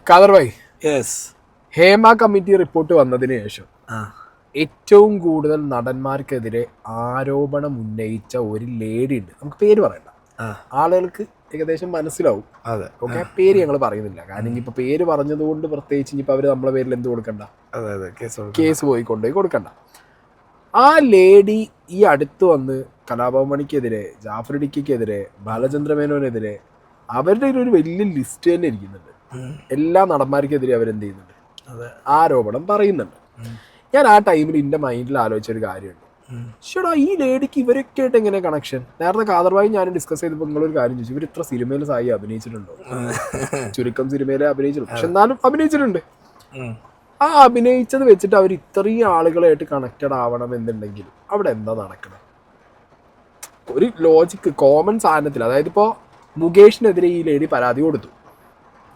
Khader Bhai, Hema committee report വന്നതിന് ശേഷം ഏറ്റവും കൂടുതൽ നടന്മാർക്കെതിരെ ആരോപണം ഉന്നയിച്ച ഒരു ലേഡി ഉണ്ട്. നമുക്ക് പേര് പറയണ്ട, ആളുകൾക്ക് ഏകദേശം മനസ്സിലാവും. ഓക്കെ, പേര് ഞങ്ങൾ പറയുന്നില്ല. കാരണം ഇനിയിപ്പോ പേര് പറഞ്ഞതുകൊണ്ട് പ്രത്യേകിച്ച് ഇനിയിപ്പോ അവര് നമ്മളെ പേരിൽ എന്ത് കൊടുക്കണ്ട, കേസ് പോയിക്കൊണ്ടേ കൊടുക്കണ്ട. ആ ലേഡി ഈ അടുത്ത് വന്ന് കലാഭവൻ മണിക്കെതിരെ, ജാഫർ ഇടുക്കിക്കെതിരെ, ബാലചന്ദ്ര മേനോനെതിരെ അവരുടെ ഒരു വലിയ ലിസ്റ്റ് തന്നെ ഇരിക്കുന്നുണ്ട്. എല്ലാ നടന്മാർക്കെതിരെ അവരെന്ത് ചെയ്യുന്നുണ്ട്, ആരോപണം പറയുന്നുണ്ട്. ഞാൻ ആ ടൈമിൽ എൻ്റെ മൈൻഡിൽ ആലോചിച്ചൊരു കാര്യമുണ്ട്. ചേട്ടാ, ഈ ലേഡിക്ക് ഇവരൊക്കെ ആയിട്ട് എങ്ങനെ കണക്ഷൻ? നേരത്തെ ഖാദർഭായി ഞാൻ ഡിസ്കസ് ചെയ്തപ്പോൾ നിങ്ങളൊരു കാര്യം ചോദിച്ചു, ഇവർ ഇത്ര സിനിമയിൽ സായി അഭിനയിച്ചിട്ടുണ്ടോ? ചുരുക്കം സിനിമയിൽ അഭിനയിച്ചിട്ടുണ്ട്, പക്ഷെ എന്നാലും അഭിനയിച്ചിട്ടുണ്ട്. ആ അഭിനയിച്ചത് വെച്ചിട്ട് അവർ ഇത്രയും ആളുകളായിട്ട് കണക്റ്റഡ് ആവണം എന്നുണ്ടെങ്കിൽ അവിടെ എന്താ നടക്കണം? ഒരു ലോജിക്ക്, കോമൺ സാധനത്തിൽ, അതായത് ഇപ്പോൾ മുകേഷിനെതിരെ ഈ ലേഡി പരാതി കൊടുത്തു.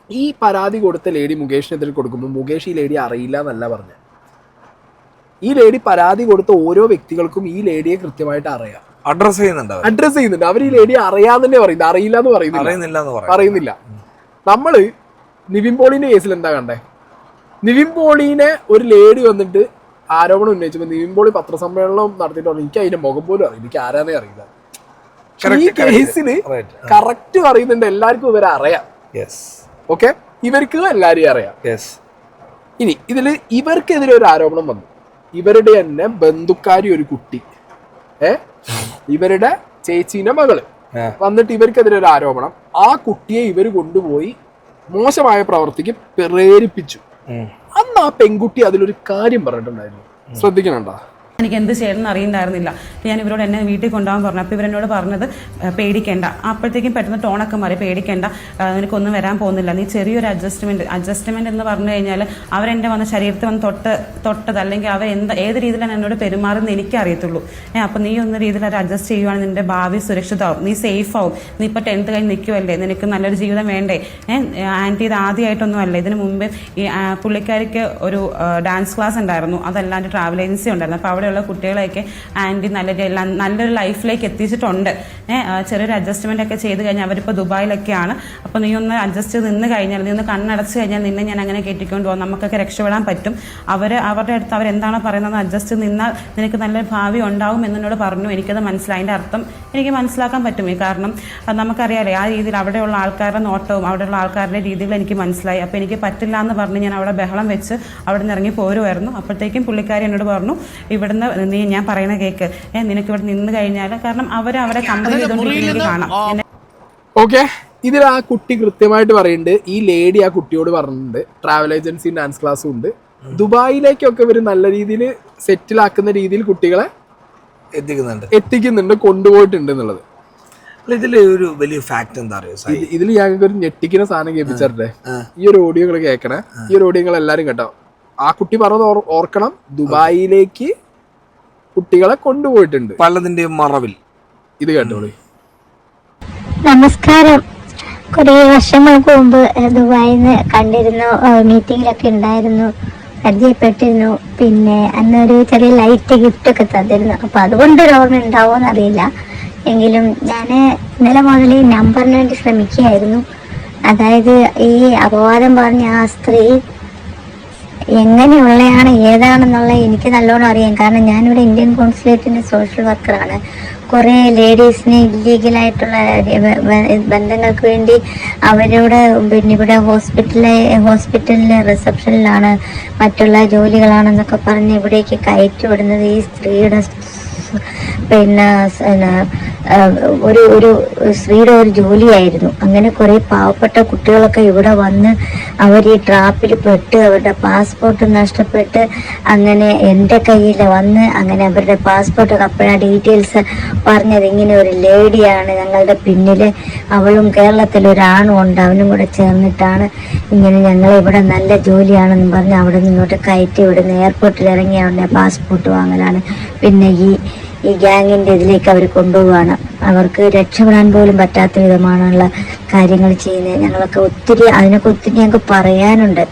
ഈ പരാതി കൊടുത്ത ലേഡി മുകേഷിനെതിരെ കൊടുക്കുമ്പോൾ മുകേഷ് ഈ ലേഡി അറിയില്ല എന്നല്ല പറഞ്ഞത്. ഈ ലേഡി പരാതി കൊടുത്ത ഓരോ വ്യക്തികൾക്കും ഈ ലേഡിയെ കൃത്യമായിട്ട് അറിയാം, അഡ്രസ് ചെയ്യുന്നുണ്ട്. അവർ ഈ ലേഡി അറിയാന്ന് തന്നെ പറയുന്നത്, അറിയില്ല എന്ന് പറയുന്നില്ല. നമ്മള് നിവിൻ പോളിന്റെ കേസിൽ എന്താ കണ്ടേ? നിവിൻ പോളിനെ ഒരു ലേഡി വന്നിട്ട് ആരോപണം ഉന്നയിച്ചപ്പോൾ നിവിൻ പോളി പത്രസമ്മേളനം നടത്തിയിട്ട് പറഞ്ഞു, എനിക്ക് അതിന്റെ മുഖം പോലും അറിയില്ല, എനിക്ക് ആരാന്നേ അറിയില്ല. ഈ കേസിന് കറക്റ്റ് പറയുന്നുണ്ട്, എല്ലാവർക്കും ഇവരെ അറിയാം. ഓക്കെ, ഇവർക്ക് എല്ലാരെയും അറിയാം. ഇനി ഇതില് ഇവർക്കെതിരെ ഒരു ആരോപണം വന്നു. ഇവരുടെ തന്നെ ബന്ധുക്കാരി ഒരു കുട്ടി, ഇവരുടെ ചേച്ചീന്റെ മകള് വന്നിട്ട് ഇവർക്കെതിരെ ഒരു ആരോപണം. ആ കുട്ടിയെ ഇവർ കൊണ്ടുപോയി മോശമായ പ്രവർത്തിക്ക് പ്രേരിപ്പിച്ചു. അന്ന് ആ പെൺകുട്ടി അതിലൊരു കാര്യം പറഞ്ഞിട്ടുണ്ടായിരുന്നു, ശ്രദ്ധിക്കണുണ്ടോ? എനിക്ക് എന്ത് ചെയ്യണമെന്ന് അറിയണ്ടായിരുന്നില്ല. ഞാൻ ഇവരോട് എന്നെ വീട്ടിൽ കൊണ്ടുപോകാൻ പറഞ്ഞു. അപ്പോൾ ഇവരെന്നോട് പറഞ്ഞത് പേടിക്കേണ്ട. അപ്പോഴത്തേക്കും പെട്ടെന്ന് ടോണൊക്കെ മാറി, പേടിക്കേണ്ട, നിനക്കൊന്നും വരാൻ പോകുന്നില്ല, നീ ചെറിയൊരു അഡ്ജസ്റ്റ്മെന്റ് എന്ന് പറഞ്ഞു കഴിഞ്ഞാൽ അവരെൻ്റെ വന്ന ശരീരത്തിൽ വന്ന് തൊട്ടത് അല്ലെങ്കിൽ അവർ ഏത് രീതിയിലാണ് എന്നോട് പെരുമാറുന്നത് എനിക്കറിയത്തുള്ളൂ. അപ്പോൾ നീ ഒന്ന് രീതിയിൽ അത് അഡ്ജസ്റ്റ് ചെയ്യുവാണെങ്കിൽ നിന്റെ ഭാവി സുരക്ഷിതമാവും, നീ സേഫ് ആവും. നീ ഇപ്പോൾ 10th കഴിഞ്ഞ് നിൽക്കുമല്ലേ, നിനക്ക് നല്ലൊരു ജീവിതം വേണ്ടേ? ആൻറ്റി ഇത് ആദ്യമായിട്ടൊന്നും അല്ല, ഇതിന് മുമ്പ് ഈ പുള്ളിക്കാരിക്ക് ഒരു ഡാൻസ് ക്ലാസ് ഉണ്ടായിരുന്നു, അതല്ലാണ്ട് ട്രാവൽ ഏജൻസി ഉണ്ടായിരുന്നു. അപ്പോൾ അവിടെയുള്ള കുട്ടികളെയൊക്കെ ആൻറ്റി നല്ലൊരു ലൈഫിലേക്ക് എത്തിച്ചിട്ടുണ്ട്. ചെറിയൊരു അഡ്ജസ്റ്റ്മെന്റ് ഒക്കെ ചെയ്ത് കഴിഞ്ഞാൽ അവരിപ്പോൾ ദുബായിലൊക്കെയാണ്. അപ്പോൾ നീ ഒന്ന് അഡ്ജസ്റ്റ് നിന്ന് കഴിഞ്ഞാൽ, നീ ഒന്ന് കണ്ണടച്ച് കഴിഞ്ഞാൽ നിന്നെ ഞാൻ അങ്ങനെ കയറ്റിക്കൊണ്ട് പോകും, നമുക്കൊക്കെ രക്ഷപ്പെടാൻ പറ്റും. അവരുടെ അടുത്ത് അവരെന്താണോ പറയുന്നത് അഡ്ജസ്റ്റ് നിന്നാൽ നിനക്ക് നല്ലൊരു ഭാവി ഉണ്ടാവും എന്നോട് പറഞ്ഞു. എനിക്കത് മനസ്സിലായി, അതിൻ്റെ അർത്ഥം എനിക്ക് മനസ്സിലാക്കാൻ പറ്റും. കാരണം നമുക്കറിയാലേ ആ രീതിയിൽ അവിടെയുള്ള ആൾക്കാരുടെ നോട്ടവും അവിടെയുള്ള ആൾക്കാരുടെ രീതികൾ എനിക്ക് മനസ്സിലായി. അപ്പോൾ എനിക്ക് പറ്റില്ല എന്ന് പറഞ്ഞ് ഞാൻ അവിടെ ബഹളം വെച്ച് അവിടെ നിന്ന് ഇറങ്ങി പോരുമായിരുന്നു. അപ്പോഴത്തേക്കും പുള്ളിക്കാരി എന്നോട് പറഞ്ഞു, ഇവിടുന്ന് നീ ഞാൻ പറയുന്ന കേക്ക്, നിനക്ക് ഇവിടെ നിന്ന് കഴിഞ്ഞാൽ, കാരണം അവരെ കമ്പനി ചെയ്തുകൊണ്ടിരിക്കുന്നത് കാണാം. ഓക്കെ, ഇതിൽ ആ കുട്ടി കൃത്യമായിട്ട് പറയുന്നുണ്ട്, ഈ ലേഡി ആ കുട്ടിയോട് പറഞ്ഞിട്ടുണ്ട് ട്രാവൽ ഏജൻസി ഡാൻസ് ക്ലാസ്സും ഉണ്ട്, ദുബായിലേക്കൊക്കെ ഇവർ നല്ല രീതിയിൽ സെറ്റിലാക്കുന്ന രീതിയിൽ കുട്ടികളെ എത്തിക്കുന്നുണ്ട്, കൊണ്ടുപോയിട്ടുണ്ട് എന്നുള്ളത്. ഇതില് ഒരു വലിയ ഫാക്ട് എന്താ അറിയോ, ഇതിൽ ഞങ്ങൾക്ക് ഒരു ഞെട്ടിക്കുന്ന സാധനം കേൾപ്പിച്ചേ. ഈ ഒരു ഓഡിയോകൾ കേൾക്കണേ, ഈ ഒരു ഓഡിയോകൾ എല്ലാരും കേട്ടോ. ആ കുട്ടി പറഞ്ഞത് ഓർക്കണം, ദുബായിലേക്ക് കുട്ടികളെ കൊണ്ടുപോയിട്ടുണ്ട് പലതിന്റെ മറവിൽ. ഇത് കേട്ടോളൂ. നമസ്കാരം. കുറേ വർഷങ്ങൾക്ക് മുമ്പ് ദുബായിന്ന് കണ്ടിരുന്നു, മീറ്റിങ്ങിലൊക്കെ ഉണ്ടായിരുന്നു, പരിചയപ്പെട്ടിരുന്നു. പിന്നെ അന്നൊരു ചെറിയ ലൈറ്റ് ഗിഫ്റ്റ് ഒക്കെ തന്നിരുന്നു. അപ്പൊ അതുകൊണ്ടൊരു ഓർമ്മ ഉണ്ടാവുമെന്ന് അറിയില്ല. എങ്കിലും ഞാൻ ഇന്നലെ മുതൽ ഈ നമ്പറിന് വേണ്ടി ശ്രമിക്കുകയായിരുന്നു. അതായത് ഈ അപവാദം പറഞ്ഞ ആ സ്ത്രീ എങ്ങനെയുള്ളതാണ്, ഏതാണെന്നുള്ളത് എനിക്ക് നല്ലോണം അറിയാം. കാരണം ഞാനിവിടെ ഇന്ത്യൻ കോൺസുലേറ്റിന്റെ സോഷ്യൽ വർക്കറാണ്. കുറേ ലേഡീസിന് ഇല്ലീഗലായിട്ടുള്ള ബന്ധങ്ങൾക്ക് വേണ്ടി അവരോട് പിന്നെ ഇവിടെ ഹോസ്പിറ്റലിലെ റിസപ്ഷനിലാണ്, മറ്റുള്ള ജോലികളാണെന്നൊക്കെ പറഞ്ഞ് ഇവിടേക്ക് കയറ്റി വിടുന്നത് ഈ സ്ത്രീയുടെ പിന്നെ ഒരു സ്ത്രീയുടെ ഒരു ജോലിയായിരുന്നു. അങ്ങനെ കുറെ പാവപ്പെട്ട കുട്ടികളൊക്കെ ഇവിടെ വന്ന് അവർ ഈ ട്രാപ്പിൽ പെട്ട് അവരുടെ പാസ്പോർട്ട് നഷ്ടപ്പെട്ട് അങ്ങനെ എൻ്റെ കയ്യിൽ വന്ന് അങ്ങനെ അവരുടെ പാസ്പോർട്ട് അപ്പോഴാണ് ഡീറ്റെയിൽസ് പറഞ്ഞത്, ഇങ്ങനെ ഒരു ലേഡിയാണ് ഞങ്ങളുടെ പിന്നിൽ, അവളും കേരളത്തിൽ ഒരാണും ഉണ്ട്, അവനും കൂടെ ചേർന്നിട്ടാണ് ഇങ്ങനെ ഞങ്ങളിവിടെ നല്ല ജോലിയാണെന്ന് പറഞ്ഞ് അവിടെ നിന്നോട്ട് കയറ്റി വിടുന്ന. എയർപോർട്ടിൽ ഇറങ്ങി അവിടെ പാസ്പോർട്ട് വാങ്ങലാണ്. പിന്നെ ഈ ഗ്യാങ്ങിൻ്റെ ഇതിലേക്ക് അവർ കൊണ്ടുപോവാണ്. അവർക്ക് രക്ഷപ്പെടാൻ പോലും പറ്റാത്ത വിധമാണുള്ള കാര്യങ്ങൾ ചെയ്യുന്നത്. ഞങ്ങളൊക്കെ അതിനൊക്കെ ഒത്തിരി ഞങ്ങൾക്ക് പറയാനുണ്ട്.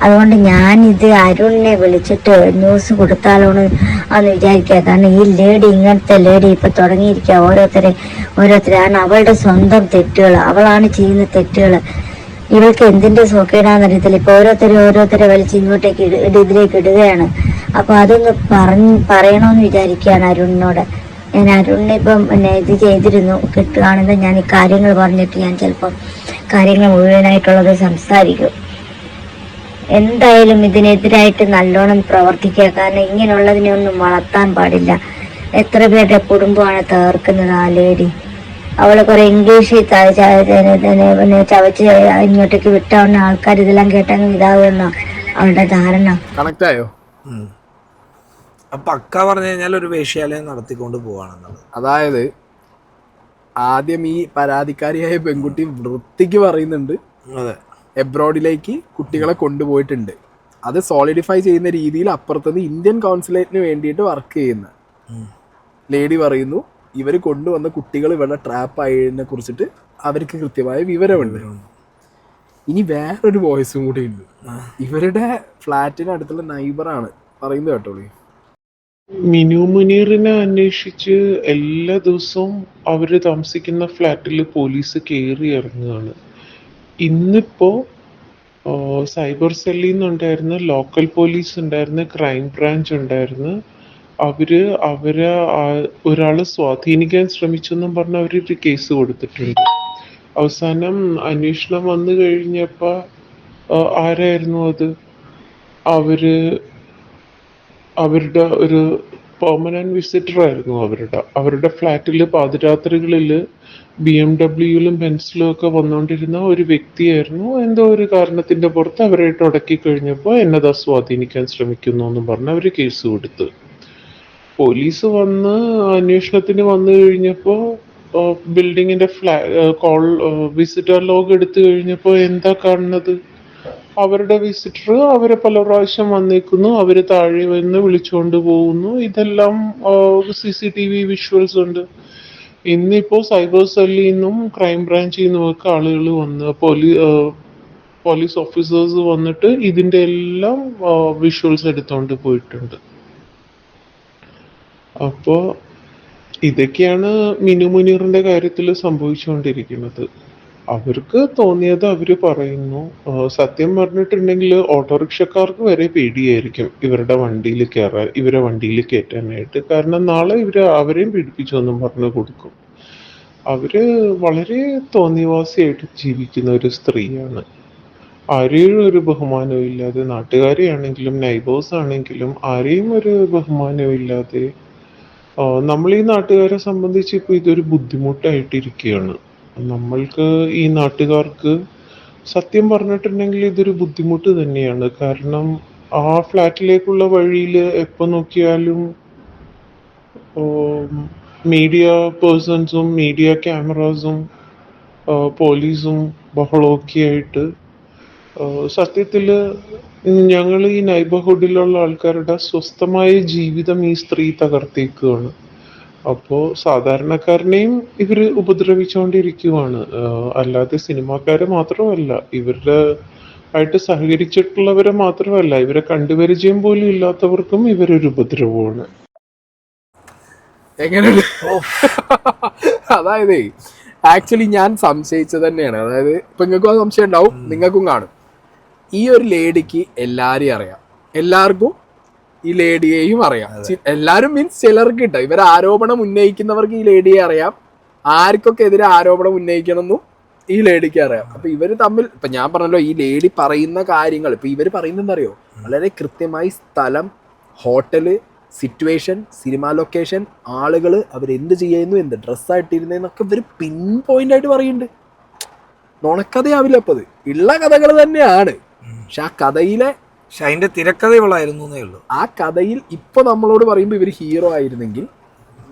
അതുകൊണ്ട് ഞാനിത് അരുണിനെ വിളിച്ചിട്ട് ന്യൂസ് കൊടുത്താലോന്ന് വിചാരിക്കുക. കാരണം ഈ ലേഡി, ഇങ്ങനത്തെ ലേഡി ഇപ്പൊ തുടങ്ങിയിരിക്കുക ഓരോരുത്തരാണ് അവളുടെ സ്വന്തം തെറ്റുകൾ, അവളാണ് ചെയ്യുന്ന തെറ്റുകൾ. ഇവൾക്ക് എന്തിന്റെ സോക്കേടാന്നറിയത്തില്ല. ഇപ്പൊ ഓരോരുത്തരെ വലിച്ച് ഇങ്ങോട്ടേക്ക് ഇതിലേക്ക് ഇടുകയാണ്. അപ്പൊ അതൊന്ന് പറയണമെന്ന് വിചാരിക്കുകയാണ് അരുണിനോട്. ഞാൻ അരുണിനെ ഇപ്പം ഇത് ചെയ്തിരുന്നു, കിട്ടുകയാണെങ്കിൽ ഞാൻ ഈ കാര്യങ്ങൾ പറഞ്ഞിട്ട് ഞാൻ ചിലപ്പം കാര്യങ്ങൾ മുഴുവനായിട്ടുള്ളത് സംസാരിക്കും. എന്തായാലും ഇതിനെതിരായിട്ട് നല്ലോണം പ്രവർത്തിക്കുക. കാരണം ഇങ്ങനെയുള്ളതിനെ ഒന്നും വളർത്താൻ പാടില്ല. എത്ര പേരുടെ കുടുംബമാണ് തകർക്കുന്നത് ആ ലേഡി. അവള് കുറെ ഇംഗ്ലീഷ് ചവച്ച് ഇങ്ങോട്ടേക്ക് വിട്ടാവുന്ന ആൾക്കാർ ഇതെല്ലാം കേട്ടെങ്കിൽ ഇതാവുമെന്നോ അവളുടെ ധാരണ. കണക്ട് ആയോ? പക്ക പറഞ്ഞു കഴിഞ്ഞാൽ ഒരു വേശ്യാലയം നടത്തിക്കൊണ്ട് പോവാണെന്നുള്ളത്. അതായത് ആദ്യം ഈ പരാതിക്കാരിയായ പെൺകുട്ടി വൃത്തിക്ക് പറയുന്നുണ്ട് അതെ എബ്രോഡിലേക്ക് കുട്ടികളെ കൊണ്ടുപോയിട്ടുണ്ട്. അത് സോളിഡിഫൈ ചെയ്യുന്ന രീതിയിൽ അപ്പുറത്തുനിന്ന് ഇന്ത്യൻ കോൺസുലേറ്റിന് വേണ്ടിയിട്ട് വർക്ക് ചെയ്യുന്ന ലേഡി പറയുന്നു ഇവർ കൊണ്ടുവന്ന കുട്ടികൾ ഇവിടെ ട്രാപ്പ് ആയതിനെ കുറിച്ചിട്ട് അവർക്ക് കൃത്യമായ വിവരമുണ്ട്. ഇനി വേറൊരു വോയിസും കൂടി ഉണ്ട്. ഇവരുടെ ഫ്ലാറ്റിന് അടുത്തുള്ള നൈബറാണ് പറയുന്നത് കേട്ടോളൂ. മിനു മുനീറിനെ അന്വേഷിച്ച് എല്ലാ ദിവസവും അവര് താമസിക്കുന്ന ഫ്ലാറ്റിൽ പോലീസ് കയറി ഇറങ്ങുകയാണ്. ഇന്നിപ്പോ സൈബർ സെല്ലിൽ നിന്നുണ്ടായിരുന്ന ലോക്കൽ പോലീസ് ഉണ്ടായിരുന്ന ക്രൈം ബ്രാഞ്ച് ഉണ്ടായിരുന്നു. അവരെ ഒരാളെ സ്വാധീനിക്കാൻ ശ്രമിച്ചെന്നും പറഞ്ഞ് അവരൊരു കേസ് കൊടുത്തിട്ടുണ്ട്. അവസാനം അന്വേഷണം വന്നു കഴിഞ്ഞപ്പോ ആരായിരുന്നു അത്? അവരുടെ ഒരു പെർമനന്റ് വിസിറ്റർ ആയിരുന്നു. അവരുടെ ഫ്ലാറ്റിൽ പാതിരാത്രികളിൽ BMW ബെൻസിലും ഒക്കെ വന്നുകൊണ്ടിരുന്ന ഒരു വ്യക്തിയായിരുന്നു. എന്തോ ഒരു കാരണത്തിന്റെ പുറത്ത് അവരായിട്ട് ഉടക്കി കഴിഞ്ഞപ്പോൾ എന്നതാ സ്വാധീനിക്കാൻ ശ്രമിക്കുന്നു എന്നും പറഞ്ഞ് അവര് കേസ് കൊടുത്തു. പോലീസ് വന്ന് അന്വേഷണത്തിന് വന്നു കഴിഞ്ഞപ്പോൾ ബിൽഡിങ്ങിന്റെ വിസിറ്റർ ലോഗ് എടുത്തു കഴിഞ്ഞപ്പോൾ എന്താ കാണുന്നത്? അവരുടെ വിസിറ്റർ അവരെ പല പ്രാവശ്യം വന്നേക്കുന്നു, അവര് താഴെ വന്ന് വിളിച്ചുകൊണ്ട് പോകുന്നു. ഇതെല്ലാം CCTV വിഷ്വൽസ് ഉണ്ട്. ഇന്നിപ്പോ സൈബർ സെല്ലിൽ നിന്നും ക്രൈം ബ്രാഞ്ചിൽ നിന്നും ഒക്കെ ആളുകൾ വന്ന് പോലീസ് ഓഫീസേഴ്സ് വന്നിട്ട് ഇതിന്റെ എല്ലാം വിഷ്വൽസ് എടുത്തോണ്ട് പോയിട്ടുണ്ട്. അപ്പോ ഇതൊക്കെയാണ് മിനു മുനീറിന്റെ കാര്യത്തിൽ സംഭവിച്ചുകൊണ്ടിരിക്കുന്നത്. അവർക്ക് തോന്നിയത് അവര് പറയുന്നു. സത്യം പറഞ്ഞിട്ടുണ്ടെങ്കിൽ ഓട്ടോറിക്ഷക്കാർക്ക് വരെ പേടിയായിരിക്കും ഇവരുടെ വണ്ടിയിൽ കയറാൻ, ഇവരെ വണ്ടിയിൽ കയറ്റാനായിട്ട്. കാരണം നാളെ അവരെയും പീഡിപ്പിച്ചൊന്നും പറഞ്ഞു കൊടുക്കും. അവര് വളരെ തോന്നിവാസിയായിട്ട് ജീവിക്കുന്ന ഒരു സ്ത്രീയാണ്. ആരെയും ഒരു ബഹുമാനവും ഇല്ലാതെ, നാട്ടുകാരെ ആണെങ്കിലും നൈബേഴ്സ് ആണെങ്കിലും ആരെയും ഒരു ബഹുമാനവും ഇല്ലാതെ, നമ്മൾ ഈ നാട്ടുകാരെ സംബന്ധിച്ച് ഇപ്പൊ ഇതൊരു ബുദ്ധിമുട്ടായിട്ടിരിക്കുകയാണ്. നമ്മൾക്ക് ഈ നാട്ടുകാർക്ക് സത്യം പറഞ്ഞിട്ടുണ്ടെങ്കിൽ ഇതൊരു ബുദ്ധിമുട്ട് തന്നെയാണ്. കാരണം ആ ഫ്ലാറ്റിലേക്കുള്ള വഴിയിൽ എപ്പോ നോക്കിയാലും മീഡിയ പേഴ്സൺസും മീഡിയ ക്യാമറാസും പോലീസും ബഹളമൊക്കെ ആയിട്ട് സത്യത്തില് ഞങ്ങൾ ഈ നൈബർഹുഡിലുള്ള ആൾക്കാരുടെ സ്വസ്ഥമായ ജീവിതം ഈ സ്ത്രീ തകർത്തേക്കുകയാണ്. അപ്പോ സാധാരണക്കാരനെയും ഇവര് ഉപദ്രവിച്ചുകൊണ്ടിരിക്കുവാണ്. അല്ലാതെ സിനിമാക്കാരെ മാത്രമല്ല, ഇവരുടെ ആയിട്ട് സഹകരിച്ചിട്ടുള്ളവരെ മാത്രമല്ല, ഇവരെ കണ്ടുപരിചയം പോലും ഇല്ലാത്തവർക്കും ഇവരൊരു ഉപദ്രവമാണ്. എങ്ങനെയുണ്ട്? അതായത് ആക്ച്വലി ഞാൻ സംശയിച്ചത് തന്നെയാണ്. അതായത് ഇപ്പൊ നിങ്ങൾക്കും അത് സംശയം ഉണ്ടാവും, നിങ്ങൾക്കും കാണും. ഈ ഒരു ലേഡിക്ക് എല്ലാരെയും അറിയാം, എല്ലാവർക്കും ഈ ലേഡിയെയും അറിയാം. എല്ലാരും മീൻസ് ചിലർക്ക് കിട്ടും. ഇവർ ആരോപണം ഉന്നയിക്കുന്നവർക്ക് ഈ ലേഡിയെ അറിയാം, ആർക്കൊക്കെ എതിരെ ആരോപണം ഉന്നയിക്കണമെന്നും ഈ ലേഡിക്ക് അറിയാം. അപ്പൊ ഇവര് തമ്മിൽ ഇപ്പൊ ഞാൻ പറഞ്ഞല്ലോ, ഈ ലേഡി പറയുന്ന കാര്യങ്ങൾ ഇപ്പൊ ഇവര് പറയുന്നത് എന്താ അറിയോ, വളരെ കൃത്യമായി സ്ഥലം, ഹോട്ടല്, സിറ്റുവേഷൻ, സിനിമ ലൊക്കേഷൻ, ആളുകൾ, അവരെന്ത് ചെയ്യുന്നു, എന്ത് ഡ്രസ്സായിട്ടിരുന്നതെന്നൊക്കെ ഇവർ പിൻ പോയിന്റ് ആയിട്ട് പറയുന്നുണ്ട്. നുണക്കഥയാവില്ല അപ്പൊ, അത് ഉള്ള കഥകൾ തന്നെയാണ്. പക്ഷെ ആ കഥയിലെ അതിന്റെ തിരക്കഥ ഇവളായിരുന്നു എന്നേ ഉള്ളൂ. ആ കഥയിൽ ഇപ്പൊ നമ്മളോട് പറയുമ്പോൾ ഇവർ ഹീറോ ആയിരുന്നെങ്കിൽ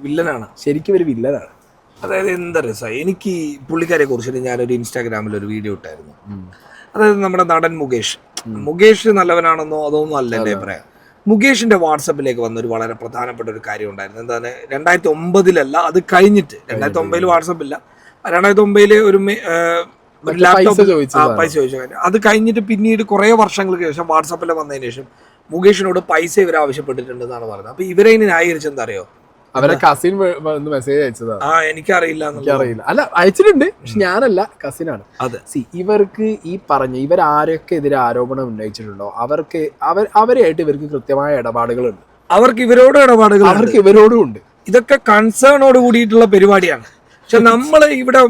വില്ലനാണ്. ശരിക്കും ഇവർ വില്ലനാണ്. അതായത് എന്താ രസമായി, എനിക്ക് പുള്ളിക്കാരെ കുറിച്ചിട്ട് ഞാനൊരു ഇൻസ്റ്റാഗ്രാമിൽ ഒരു വീഡിയോ ഇട്ടായിരുന്നു. അതായത് നമ്മുടെ നടൻ മുകേഷ് നല്ലവനാണെന്നോ അതൊന്നും അല്ല എൻ്റെ അഭിപ്രായം. മുകേഷിന്റെ വാട്സപ്പിലേക്ക് വന്നൊരു വളരെ പ്രധാനപ്പെട്ട ഒരു കാര്യം ഉണ്ടായിരുന്നു. എന്താണ്, 2009 അത് കഴിഞ്ഞിട്ട്, 2009 വാട്സപ്പില്ല, 2009 ഒരു ലാപ്ടോപ്പ് പൈസ ചോദിച്ചു. അത് കഴിഞ്ഞിട്ട് പിന്നീട് കുറെ വർഷങ്ങൾക്ക് ശേഷം വാട്സപ്പിൽ വന്നതിന് ശേഷം മുകേഷിനോട് പൈസ ഇവർ ആവശ്യപ്പെട്ടിട്ടുണ്ടെന്നാണ് പറഞ്ഞത്. അപ്പൊ ഇവരെ ഇനി ന്യായീകരിച്ച് എന്താ അറിയോ, അവരെ കസിൻ മെസ്സേജ് അയച്ചതാ. എനിക്കറിയില്ല എനിക്കറിയില്ല, അല്ല അയച്ചിട്ടുണ്ട്, പക്ഷെ ഞാനല്ല, കസിനാണ്. അതെ. ഇവർക്ക് ഈ ഇവരാരൊക്കെ എതിരെ ആരോപണം ഉന്നയിച്ചിട്ടുണ്ടോ അവരെയായിട്ട് ഇവർക്ക് കൃത്യമായ ഇടപാടുകളുണ്ട്. അവർക്ക് ഇവരോടും ഇടപാടുകൾ, അവർക്ക് ഇവരോടും ഉണ്ട്. ഇതൊക്കെ കൺസേണോട് കൂടിയിട്ടുള്ള പരിപാടിയാണ്. പക്ഷെ നമ്മൾ ഇവിടെ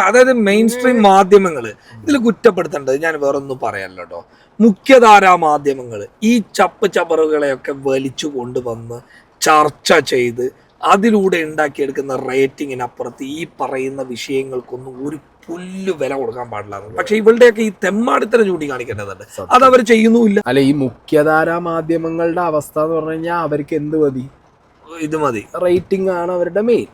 അതായത് മെയിൻ സ്ട്രീം മാധ്യമങ്ങൾ ഇതിൽ കുറ്റപ്പെടുത്തേണ്ടത് ഞാൻ വേറൊന്നും പറയാനല്ലോ കേട്ടോ. മുഖ്യധാരാ മാധ്യമങ്ങൾ ഈ ചപ്പറുകളെയൊക്കെ വലിച്ചു കൊണ്ടുവന്ന് ചർച്ച ചെയ്ത് അതിലൂടെ ഉണ്ടാക്കിയെടുക്കുന്ന റേറ്റിങ്ങിനപ്പുറത്ത് ഈ പറയുന്ന വിഷയങ്ങൾക്കൊന്നും ഒരു പുല്ല് വില കൊടുക്കാൻ പാടില്ല. പക്ഷെ ഇവളുടെയൊക്കെ ഈ തെമ്മാടിത്തരം ചൂണ്ടിക്കാണിക്കേണ്ടതുണ്ട്, അത് അവർ ചെയ്യുന്നുമില്ല. അല്ല, ഈ മുഖ്യധാരാ മാധ്യമങ്ങളുടെ അവസ്ഥ എന്ന് പറഞ്ഞു കഴിഞ്ഞാൽ അവർക്ക് എന്ത് മതി? ഇത് മതി, റേറ്റിംഗ് ആണ് അവരുടെ മെയിൻ.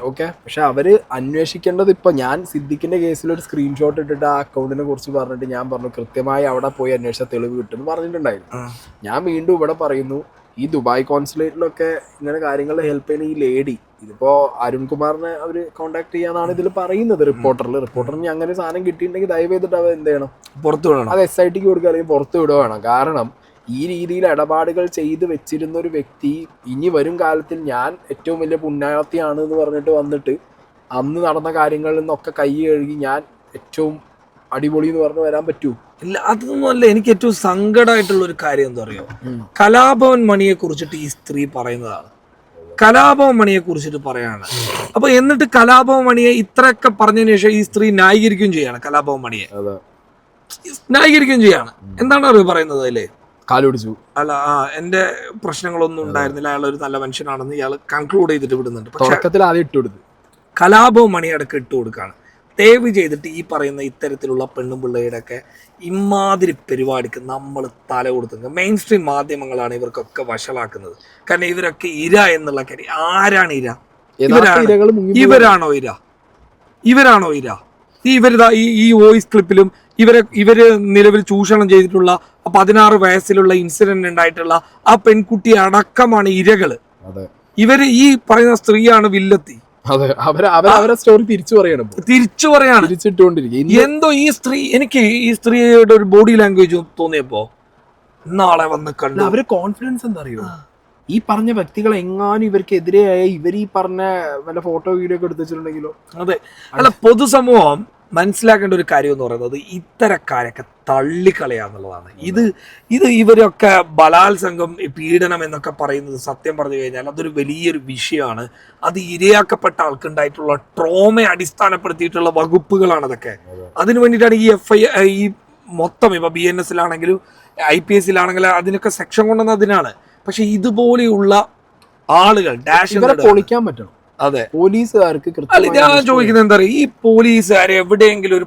ഓക്കെ, പക്ഷെ അവര് അന്വേഷിക്കേണ്ടത്, ഇപ്പൊ ഞാൻ സിദ്ദിഖിന്റെ കേസിൽ ഒരു സ്ക്രീൻഷോട്ട് ഇട്ടിട്ട് ആ അക്കൗണ്ടിനെ കുറിച്ച് പറഞ്ഞിട്ട് ഞാൻ പറഞ്ഞു കൃത്യമായി അവിടെ പോയി അന്വേഷിച്ച തെളിവ് കിട്ടുമെന്ന് പറഞ്ഞിട്ടുണ്ടായിരുന്നു. ഞാൻ വീണ്ടും ഇവിടെ പറയുന്നു, ഈ ദുബായ് കോൺസുലേറ്റിലൊക്കെ ഇങ്ങനെ കാര്യങ്ങൾ ഹെൽപ്പ് ചെയ്യുന്ന ഈ ലേഡി, ഇതിപ്പോ അരുൺകുമാറിനെ അവര് കോൺടാക്ട് ചെയ്യാന്നാണ് ഇതിൽ പറയുന്നത്. റിപ്പോർട്ടറിന് അങ്ങനെ സാധനം കിട്ടിയിട്ടുണ്ടെങ്കിൽ ദയവ് ചെയ്തിട്ട് അവർ എന്ത് ചെയ്യണം? പുറത്തു വിടണം. അത് SIT കൊടുക്കുക, അല്ലെങ്കിൽ പുറത്തു വിടുക വേണം. കാരണം ഈ രീതിയിൽ ഇടപാടുകൾ ചെയ്ത് വെച്ചിരുന്ന ഒരു വ്യക്തി ഇനി വരും കാലത്തിൽ ഞാൻ ഏറ്റവും വലിയ പുണ്യാളത്തിയാണ് എന്ന് പറഞ്ഞിട്ട് വന്നിട്ട് അന്ന് നടന്ന കാര്യങ്ങളിൽ നിന്നൊക്കെ കൈ കഴുകി ഞാൻ ഏറ്റവും അടിപൊളി എന്ന് പറഞ്ഞു വരാൻ പറ്റൂ? ഇല്ല, അതൊന്നും അല്ല. എനിക്ക് ഏറ്റവും സങ്കടമായിട്ടുള്ള ഒരു കാര്യം എന്താ പറയുക, കലാഭവൻ മണിയെ കുറിച്ചിട്ട് ഈ സ്ത്രീ പറയുന്നതാണ്. കലാഭവൻ മണിയെ കുറിച്ചിട്ട് പറയാണ്. അപ്പൊ എന്നിട്ട് കലാഭവൻ മണിയെ ഇത്രയൊക്കെ പറഞ്ഞതിന് ശേഷം ഈ സ്ത്രീ ന്യായീകരിക്കുകയും ചെയ്യാണ്. കലാഭവൻ മണിയെ ന്യായീകരിക്കുകയും ചെയ്യാണ്. എന്താണ് അവർ പറയുന്നത്? അല്ലേ, കാലുപിടിച്ചു, അല്ല എന്റെ പ്രശ്നങ്ങളൊന്നും ഉണ്ടായിരുന്നില്ല, അയാൾ ഒരു നല്ല മനുഷ്യനാണെന്ന് ഇയാൾ കൺക്ലൂഡ് ചെയ്തിട്ട് വിടുന്നുണ്ട്. തുടക്കത്തിൽ ആദ്യം ഇട്ട് കൊടുത്തു, കലാഭവൻ മണിയടക്കം ഇട്ട് കൊടുക്കുകയാണ്. ദയവ് ചെയ്തിട്ട് ഈ പറയുന്ന ഇത്തരത്തിലുള്ള പെണ്ണും പിള്ളേരുടെ ഒക്കെ ഇമാതിരി പരിപാടിക്ക് നമ്മൾ തല കൊടുക്കുന്നത് മെയിൻ സ്ട്രീം മാധ്യമങ്ങളാണ് ഇവർക്കൊക്കെ വഷളാക്കുന്നത്. കാരണം ഇവരൊക്കെ ഇര എന്നുള്ള കാര്യം, ആരാണ് ഇര? ഇവരാണോ ഇര? ഇവരാണോ ഇര? ഈ വോയിസ് ക്ലിപ്പിലും ഇവര് നിലവിൽ ചൂഷണം ചെയ്തിട്ടുള്ള 16 വയസ്സിലുള്ള ഇൻസിഡന്റ് ഉണ്ടായിട്ടുള്ള ആ പെൺകുട്ടി അടക്കമാണ് ഇരകള്. ഇവര് ഈ പറയുന്ന സ്ത്രീയാണ് വില്ലത്തി. അവരെ സ്റ്റോറി തിരിച്ചു പറയാണ്. എന്തോ ഈ സ്ത്രീ, എനിക്ക് ഈ സ്ത്രീയുടെ ഒരു ബോഡി ലാംഗ്വേജ് തോന്നിയപ്പോ നാളെ വന്ന് കണ്ടു. അവര് കോൺഫിഡൻസ് എന്താ അറിയോ, ഈ പറഞ്ഞ വ്യക്തികൾ എങ്ങാനും ഇവർക്കെതിരെയായ ഇവർ ഈ പറഞ്ഞ വല്ല ഫോട്ടോ വീഡിയോ ഒക്കെ എടുത്തു വെച്ചിട്ടുണ്ടെങ്കിലോ? അതെ, അല്ല, പൊതുസമൂഹം മനസ്സിലാക്കേണ്ട ഒരു കാര്യം എന്ന് പറയുന്നത് ഇത്തരക്കാരൊക്കെ തള്ളിക്കളയാന്നുള്ളതാണ്. ഇത് ഇവരൊക്കെ ബലാത്സംഗം, പീഡനം എന്നൊക്കെ പറയുന്നത് സത്യം പറഞ്ഞു കഴിഞ്ഞാൽ അതൊരു വലിയൊരു വിഷയമാണ്. അത് ഇരയാക്കപ്പെട്ട ആൾക്കുണ്ടായിട്ടുള്ള ട്രോമയെ അടിസ്ഥാനപ്പെടുത്തിയിട്ടുള്ള വകുപ്പുകളാണ് അതൊക്കെ. അതിനു വേണ്ടിയിട്ടാണ് ഈ മൊത്തം ഇപ്പൊ BNS-ലാണെങ്കിലും IPS-ലാണെങ്കിലും അതിനൊക്കെ സെക്ഷൻ കൊണ്ടുവന്നത് അതിനാണ്. പക്ഷെ ഇതുപോലെയുള്ള ആളുകൾ പൊളിക്കാൻ പറ്റണം. അതെ, പോലീസുകാർക്ക് ഞാൻ ചോദിക്കുന്നത് എന്താ പറയുക, ഈ പോലീസുകാരെ എവിടെയെങ്കിലും ഒരു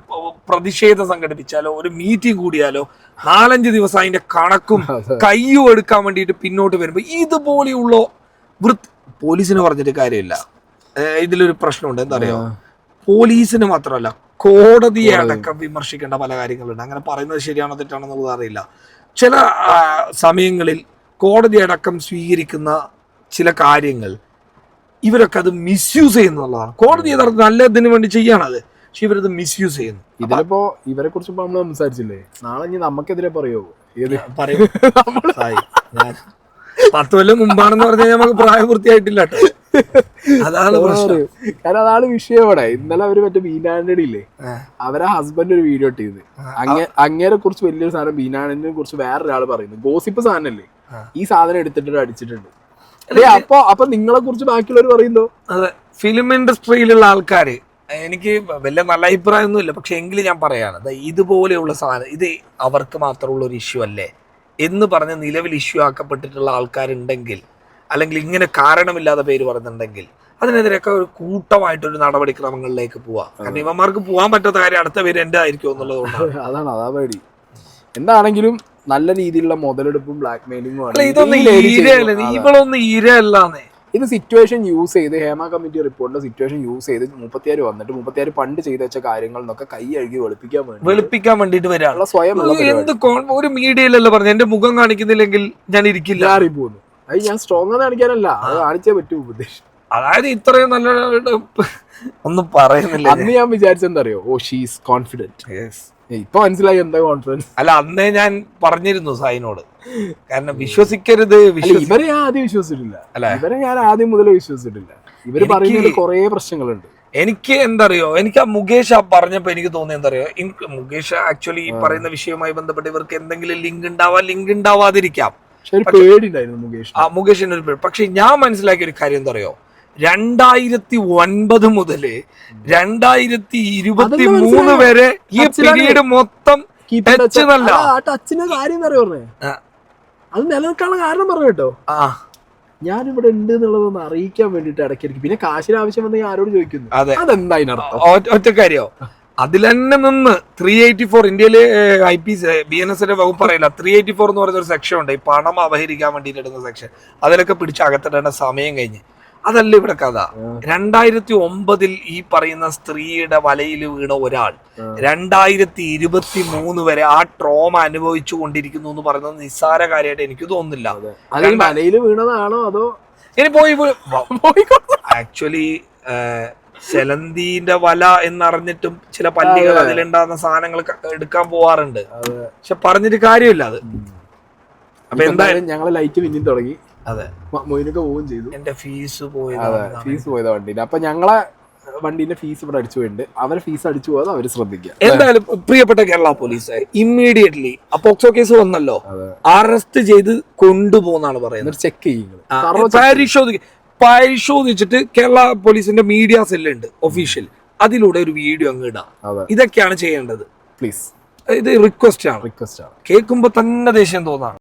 പ്രതിഷേധം സംഘടിപ്പിച്ചാലോ ഒരു മീറ്റിംഗ് കൂടിയാലോ 4-5 ദിവസം അതിന്റെ കണക്കും കയ്യും എടുക്കാൻ വേണ്ടിയിട്ട് പിന്നോട്ട് വരുമ്പോ ഇതുപോലെയുള്ള പോലീസിന് പറഞ്ഞിട്ട് കാര്യമില്ല. ഇതിലൊരു പ്രശ്നമുണ്ട്, എന്താ പറയുക, പോലീസിന് മാത്രമല്ല കോടതിയെ അടക്കം വിമർശിക്കേണ്ട പല കാര്യങ്ങളുണ്ട്. അങ്ങനെ പറയുന്നത് ശരിയാണോ തെറ്റാണോ എന്നുള്ളത് അറിയില്ല. ചില സമയങ്ങളിൽ കോടതി അടക്കം സ്വീകരിക്കുന്ന ചില കാര്യങ്ങൾ ഇവരൊക്കെ അത് മിസ്യൂസ് ചെയ്യുന്നതാണ്. കോടതി യഥാർത്ഥം നല്ലതിന് വേണ്ടി ചെയ്യാണത്, പക്ഷെ ഇവരത് മിസ്യൂസ് ചെയ്യുന്നു. ഇതിലിപ്പോ ഇവരെ കുറിച്ച് നമ്മൾ സംസാരിച്ചില്ലേ, നാളെ ഇനി നമുക്കെതിരെ പറയുമോ? പറയും. ഞാൻ 10 കൊല്ലം മുമ്പാണെന്ന് പറഞ്ഞാൽ നമുക്ക് പ്രായപൂർത്തിയായിട്ടില്ല കേട്ടോ. അതാണ് പ്രശ്നം. കാരണം അതാണ് വിഷയം ഇവിടെ. ഇന്നലെ അവര് മറ്റേ ബീനാന്റണി ഇല്ലേ, അവരെ ഹസ്ബൻഡ് ഒരു വീഡിയോ ഇട്ടിരുന്നു. അങ്ങേരെ കുറിച്ച് വലിയൊരു സാധനം ബീനാന്റണിനെ കുറിച്ച് വേറൊരാള് പറയുന്നു. ഗോസിപ്പ് സാധനല്ലേ, ഈ സാധനം എടുത്തിട്ട് അടിച്ചിട്ടുണ്ട്. അപ്പൊ നിങ്ങളെ കുറിച്ച് ബാക്കിയുള്ളവർ പറയുന്നോ? അതെ, ഫിലിം ഇൻഡസ്ട്രിയിലുള്ള ആൾക്കാര്, എനിക്ക് വലിയ നല്ല അഭിപ്രായമൊന്നും ഇല്ല, പക്ഷെ എങ്കിലും ഞാൻ പറയാണ്, ഇതുപോലെയുള്ള സാധനം ഇത് അവർക്ക് മാത്രമുള്ള ഒരു ഇഷ്യൂ അല്ലേ എന്ന് പറഞ്ഞ് നിലവിൽ ഇഷ്യൂ ആക്കപ്പെട്ടിട്ടുള്ള ആൾക്കാരുണ്ടെങ്കിൽ, അല്ലെങ്കിൽ ഇങ്ങനെ കാരണമില്ലാതെ പേര് പറയുന്നുണ്ടെങ്കിൽ അതിനെതിരെയൊക്കെ ഒരു കൂട്ടമായിട്ടൊരു നടപടിക്രമങ്ങളിലേക്ക് പോവാം. കാരണം ഇവന്മാർക്ക് പോകാൻ പറ്റാത്ത കാര്യം അടുത്ത പേര് എന്റെ ആയിരിക്കും എന്നുള്ളതുകൊണ്ടാണ്. അതാ പേടി. എന്താണെങ്കിലും നല്ല രീതിയിലുള്ള മുതലെടുപ്പും ബ്ലാക്ക് മെയിലിംഗും ആണ്. ഇവളൊന്നും ഇരയല്ലാന്നേ. ഇത് സിറ്റുവേഷൻ യൂസ് ചെയ്ത് ഹേമ കമ്മിറ്റി റിപ്പോർട്ടിന്റെ സിറ്റുവേഷൻ യൂസ് ചെയ്ത് 36 വന്നിട്ട് 36 പണ്ട് ചെയ്ത് വെച്ച കാര്യങ്ങൾ എന്നൊക്കെ കൈ അഴുകി വെളുപ്പിക്കാൻ വേണ്ടിട്ട് വരാനുള്ള സ്വയം ഒരു മീഡിയയിലല്ല പറഞ്ഞു എന്റെ മുഖം കാണിക്കുന്നില്ലെങ്കിൽ ഞാൻ ഇരിക്കില്ല. അറിയിപ്പോന്നു. അത് ഞാൻ സ്ട്രോങ് എന്ന് കാണിക്കാനല്ല, അത് കാണിച്ചേ പറ്റൂ ഉദ്ദേശം. അതായത് ഇത്രയും നല്ല ഒന്നും പറയുന്നില്ല. അന്ന് ഞാൻ വിചാരിച്ചെന്താ അറിയോ, ഷീ ഈസ് കോൺഫിഡന്റ്. ഇപ്പൊ മനസ്സിലായി എന്താ കോൺഫിഡൻസ്. അല്ല അന്നേ ഞാൻ പറഞ്ഞിരുന്നു സായിനോട്, കാരണം വിശ്വസിക്കരുത്. ഇവരെ ഞാൻ ആദ്യം വിശ്വസിച്ചിട്ടില്ല. ഇവരെ ഞാൻ ആദ്യം മുതലേ വിശ്വസിച്ചിട്ടില്ല. ഇവര് പറയുന്നതിൽ കുറെ പ്രശ്നങ്ങളുണ്ട്. എനിക്ക് എന്തറിയോ, എനിക്ക് ആ മുകേഷ് പറഞ്ഞപ്പോ എനിക്ക് തോന്നിയ എന്തറിയോ, എനിക്ക് മുകേഷ് ആക്ച്വലി ഈ പറയുന്ന വിഷയവുമായി ബന്ധപ്പെട്ട് ഇവർക്ക് എന്തെങ്കിലും ലിങ്ക് ഉണ്ടാവാതിരിക്കാം. മുകേഷിന് ഒരു പേടി. പക്ഷെ ഞാൻ മനസ്സിലാക്കിയ ഒരു കാര്യം എന്തറിയോ, 2009 മുതല് 2023 വരെ ഈ പീരീഡ് മൊത്തം ടച്ചിനല്ല. ടച്ചിന്റെ കാര്യം പറഞ്ഞേ, അത് നിലനിൽക്കാനുള്ള കാരണം പറഞ്ഞു കേട്ടോ. ഞാനിവിടെ ഉണ്ട് എന്നുള്ളതൊന്ന് അറിയിക്കാൻ വേണ്ടിട്ട് ഇടയ്ക്കിടയ്ക്ക്, പിന്നെ കാശിന് ആവശ്യം വന്ന് ആരോട് ചോദിക്കുന്നു. അതെന്താ അതിനർത്ഥം? ഒറ്റ കാര്യോ, അതിൽ തന്നെ നിന്ന് 384 ഇന്ത്യയിലെ BNS വകുപ്പ് പറയില്ല, 384 എന്ന് പറയുന്ന ഒരു സെക്ഷൻ ഉണ്ട്, ഈ പണം അപഹരിക്കാൻ വേണ്ടിയിട്ട് ഇടുന്ന സെക്ഷൻ. അതിലൊക്കെ പിടിച്ച് അകത്തിടേണ്ട സമയം കഴിഞ്ഞ്. അതല്ല ഇവിടെ കഥ. 2009 ഈ പറയുന്ന സ്ത്രീയുടെ വലയിൽ വീണ ഒരാൾ 2023 വരെ ആ ട്രോമ അനുഭവിച്ചു കൊണ്ടിരിക്കുന്നു എന്ന് പറയുന്നത് നിസ്സാര കാര്യമായിട്ട് എനിക്ക് തോന്നുന്നില്ല. വലയിൽ വീണതാണോ അതോ ഇനി ആക്ച്വലി ചെലന്തിന്റെ വല എന്നറിഞ്ഞിട്ടും ചില പല്ലികൾ അതിലുണ്ടാകുന്ന സാധനങ്ങൾ എടുക്കാൻ പോവാറുണ്ട്. പക്ഷെ പറഞ്ഞിട്ട് കാര്യമില്ല അത്. അപ്പൊ എന്തായാലും ഞങ്ങളെ ലൈറ്റ് പിന്നെയും തുടങ്ങി. അതെ, മൊയിനൊക്കെ പോവുകയും ചെയ്തു. എന്റെ ഫീസ് പോയത് വണ്ടിയിൽ. അപ്പൊ ഞങ്ങളെ വണ്ടീന്റെ ഫീസ് ഇവിടെ അടിച്ചു പോയിട്ടുണ്ട്. അവരെ ഫീസ് അടിച്ചു പോകാതെ അവര് ശ്രദ്ധിക്കുക. എന്തായാലും പ്രിയപ്പെട്ട Kerala police immediately POCSO case വന്നല്ലോ, അറസ്റ്റ് ചെയ്ത് കൊണ്ടുപോകുന്നാണ് പറയുന്നത്. ചെക്ക് ചെയ്യും, പരിശോധിച്ചിട്ട് കേരള പോലീസിന്റെ മീഡിയ സെല്ലുണ്ട് ഒഫീഷ്യൽ, അതിലൂടെ ഒരു വീഡിയോ അങ്ങ് ഇടാം. ഇതൊക്കെയാണ് ചെയ്യേണ്ടത്. പ്ലീസ്, ഇത് റിക്വസ്റ്റ് ആണ്. കേൾക്കുമ്പോ തന്നെ ദേഷ്യം തോന്നാം.